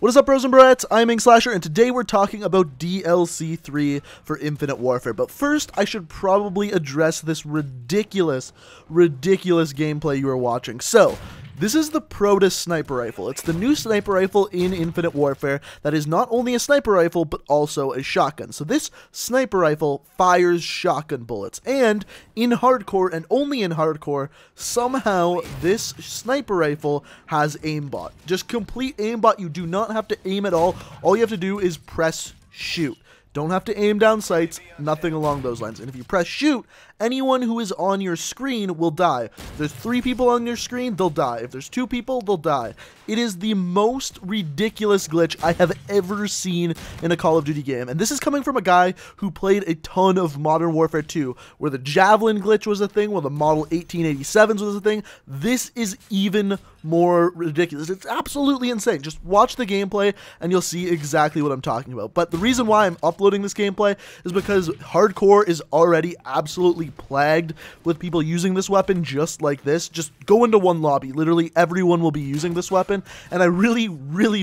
What is up, bros and broettes? I'm Inkslasher, and today we're talking about DLC 3 for Infinite Warfare. But first, I should probably address this ridiculous gameplay you are watching. So, this is the Protus sniper rifle. It's the new sniper rifle in Infinite Warfare that is not only a sniper rifle, but also a shotgun. So this sniper rifle fires shotgun bullets. And in hardcore, and only in hardcore, somehow this sniper rifle has aimbot. Just complete aimbot. You do not have to aim at all. All you have to do is press shoot. Don't have to aim down sights, nothing along those lines. And if you press shoot, anyone who is on your screen will die. If there's 3 people on your screen, they'll die. If there's 2 people, they'll die. It is the most ridiculous glitch I have ever seen in a Call of Duty game. And this is coming from a guy who played a ton of Modern Warfare 2, where the Javelin glitch was a thing, where the Model 1887s was a thing. This is even more ridiculous. It's absolutely insane. Just watch the gameplay and you'll see exactly what I'm talking about. But the reason why I'm uploading this gameplay is because hardcore is already absolutely plagued with people using this weapon just like this. Just go into one lobby. Literally everyone will be using this weapon, and I really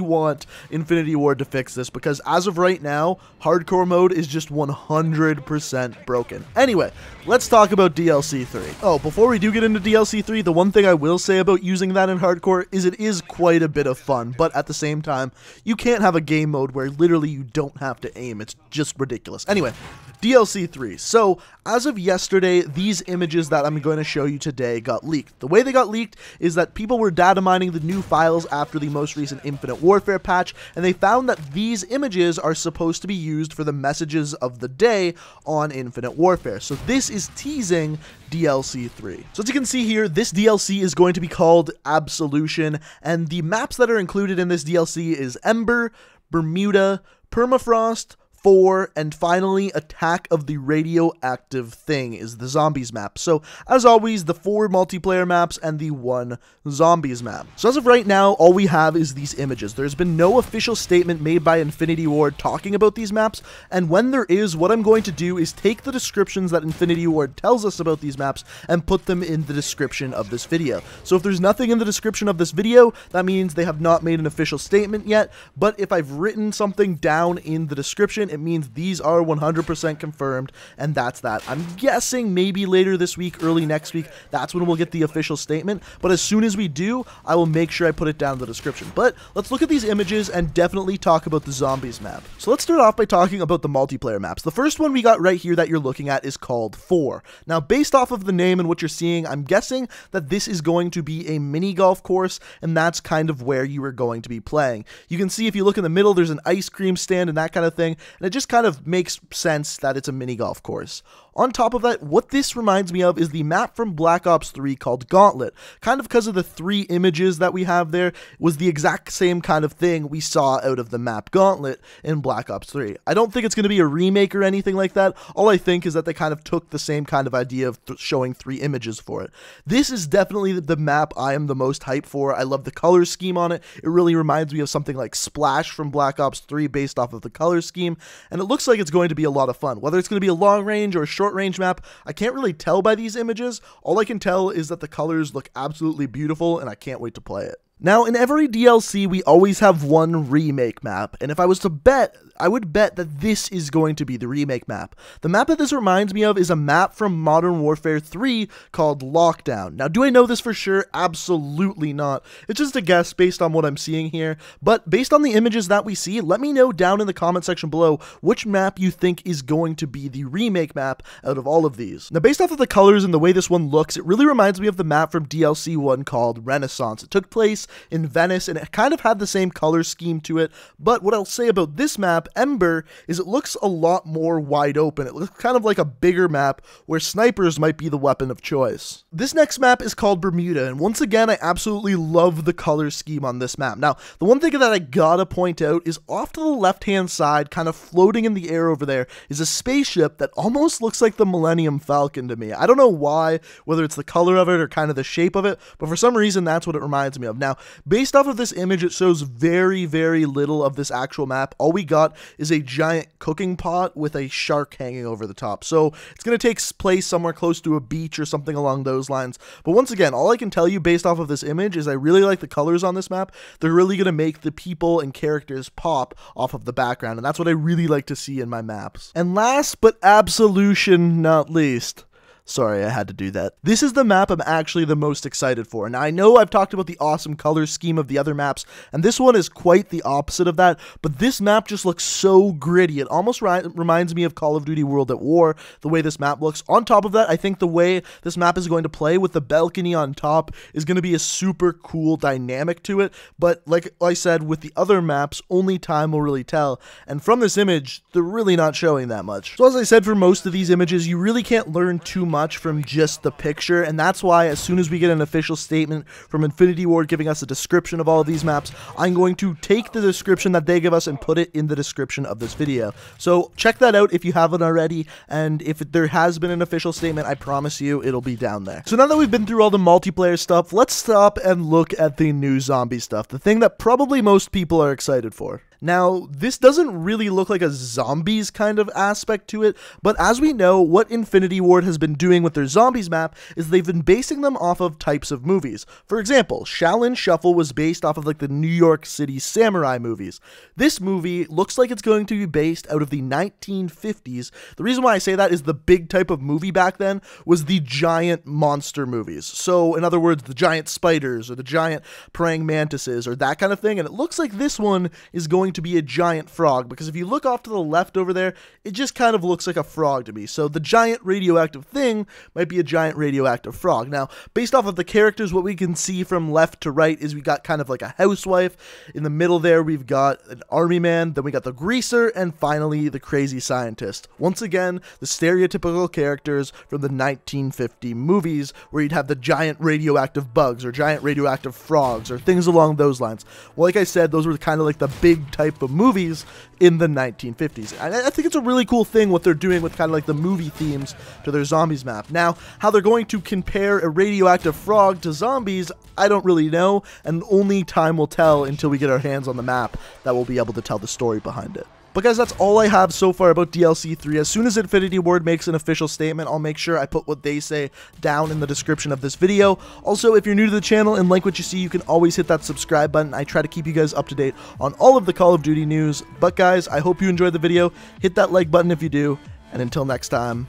want Infinity Ward to fix this, because as of right now, hardcore mode is just 100% broken. Anyway, let's talk about DLC 3. Oh, before we do get into DLC 3, the one thing I will say about using that in hardcore is it is quite a bit of fun, but at the same time, you can't have a game mode where literally you don't have to aim. It's just ridiculous. Anyway, DLC 3. So, as of yesterday, these images that I'm going to show you today got leaked. The way they got leaked is that people were data mining the new files after the most recent Infinite Warfare patch, and they found that these images are supposed to be used for the messages of the day on Infinite Warfare. So this is teasing DLC 3. So as you can see here, this DLC is going to be called Absolution, and the maps that are included in this DLC is Ember, Bermuda, Permafrost, Fore, and finally, Attack of the Radioactive Thing is the zombies map. So, as always, the 4 multiplayer maps and the 1 zombies map. So as of right now, all we have is these images. There's been no official statement made by Infinity Ward talking about these maps, and when there is, what I'm going to do is take the descriptions that Infinity Ward tells us about these maps and put them in the description of this video. So if there's nothing in the description of this video, that means they have not made an official statement yet, but if I've written something down in the description, it means these are 100% confirmed, and that's that. I'm guessing maybe later this week, early next week, that's when we'll get the official statement, but as soon as we do, I will make sure I put it down in the description. But let's look at these images and definitely talk about the zombies map. So let's start off by talking about the multiplayer maps. The first one we got right here that you're looking at is called Fore. Now, based off of the name and what you're seeing, I'm guessing that this is going to be a mini golf course, and that's kind of where you are going to be playing. You can see if you look in the middle, there's an ice cream stand and that kind of thing, and it just kind of makes sense that it's a mini golf course. On top of that, what this reminds me of is the map from Black Ops 3 called Gauntlet. Kind of because of the 3 images that we have there, was the exact same kind of thing we saw out of the map Gauntlet in Black Ops 3. I don't think it's going to be a remake or anything like that. All I think is that they kind of took the same kind of idea of showing 3 images for it. This is definitely the map I am the most hyped for. I love the color scheme on it. It really reminds me of something like Splash from Black Ops 3 based off of the color scheme, and it looks like it's going to be a lot of fun. Whether it's going to be a long range or a short range map, I can't really tell by these images. All I can tell is that the colors look absolutely beautiful, and I can't wait to play it. Now, in every DLC, we always have one remake map, and if I was to bet, I would bet that this is going to be the remake map. The map that this reminds me of is a map from Modern Warfare 3 called Lockdown. Now, do I know this for sure? Absolutely not. It's just a guess based on what I'm seeing here, but based on the images that we see, let me know down in the comment section below which map you think is going to be the remake map out of all of these. Now, based off of the colors and the way this one looks, it really reminds me of the map from DLC 1 called Renaissance. It took place in Venice, and it kind of had the same color scheme to it, but what I'll say about this map, Ember, is it looks a lot more wide open. It looks kind of like a bigger map where snipers might be the weapon of choice. This next map is called Bermuda, and once again, I absolutely love the color scheme on this map. Now, the one thing that I gotta point out is off to the left-hand side, kind of floating in the air over there, is a spaceship that almost looks like the Millennium Falcon to me. I don't know why, whether it's the color of it or kind of the shape of it, but for some reason, that's what it reminds me of. Now, based off of this image, it shows very, very little of this actual map. All we got is a giant cooking pot with a shark hanging over the top. So it's going to take place somewhere close to a beach or something along those lines. But once again, all I can tell you based off of this image is I really like the colors on this map. They're really going to make the people and characters pop off of the background, and that's what I really like to see in my maps. And last but Absolution not least, sorry, I had to do that. This is the map I'm actually the most excited for. Now, I know I've talked about the awesome color scheme of the other maps, and this one is quite the opposite of that, but this map just looks so gritty. It almost reminds me of Call of Duty World at War, the way this map looks. On top of that, I think the way this map is going to play with the balcony on top is going to be a super cool dynamic to it, but like I said, with the other maps, only time will really tell, and from this image, they're really not showing that much. So as I said, for most of these images, you really can't learn too much from just the picture, and that's why as soon as we get an official statement from Infinity Ward giving us a description of all of these maps, I'm going to take the description that they give us and put it in the description of this video. So check that out if you haven't already, and if there has been an official statement, I promise you it'll be down there. So now that we've been through all the multiplayer stuff, let's stop and look at the new zombie stuff, the thing that probably most people are excited for. Now, this doesn't really look like a zombies kind of aspect to it, but as we know, what Infinity Ward has been doing with their zombies map is they've been basing them off of types of movies. For example, Shaolin Shuffle was based off of like the New York City samurai movies. This movie looks like it's going to be based out of the 1950s. The reason why I say that is the big type of movie back then was the giant monster movies. So, in other words, the giant spiders or the giant praying mantises or that kind of thing, and it looks like this one is going to be a giant frog, because if you look off to the left over there, it just kind of looks like a frog to me. So the giant radioactive thing might be a giant radioactive frog. Now, based off of the characters, what we can see from left to right is we got kind of like a housewife. In the middle there, we've got an army man, then we got the greaser, and finally the crazy scientist. Once again, the stereotypical characters from the 1950 movies, where you'd have the giant radioactive bugs or giant radioactive frogs or things along those lines. Well, like I said, those were kind of like the big type of movies in the 1950s. And I think it's a really cool thing what they're doing with kind of like the movie themes to their zombies map. Now, how they're going to compare a radioactive frog to zombies, I don't really know, and only time will tell until we get our hands on the map that we'll be able to tell the story behind it. But guys, that's all I have so far about DLC 3. As soon as Infinity Ward makes an official statement, I'll make sure I put what they say down in the description of this video. Also, if you're new to the channel and like what you see, you can always hit that subscribe button. I try to keep you guys up to date on all of the Call of Duty news. But guys, I hope you enjoyed the video. Hit that like button if you do. And until next time,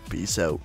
peace out.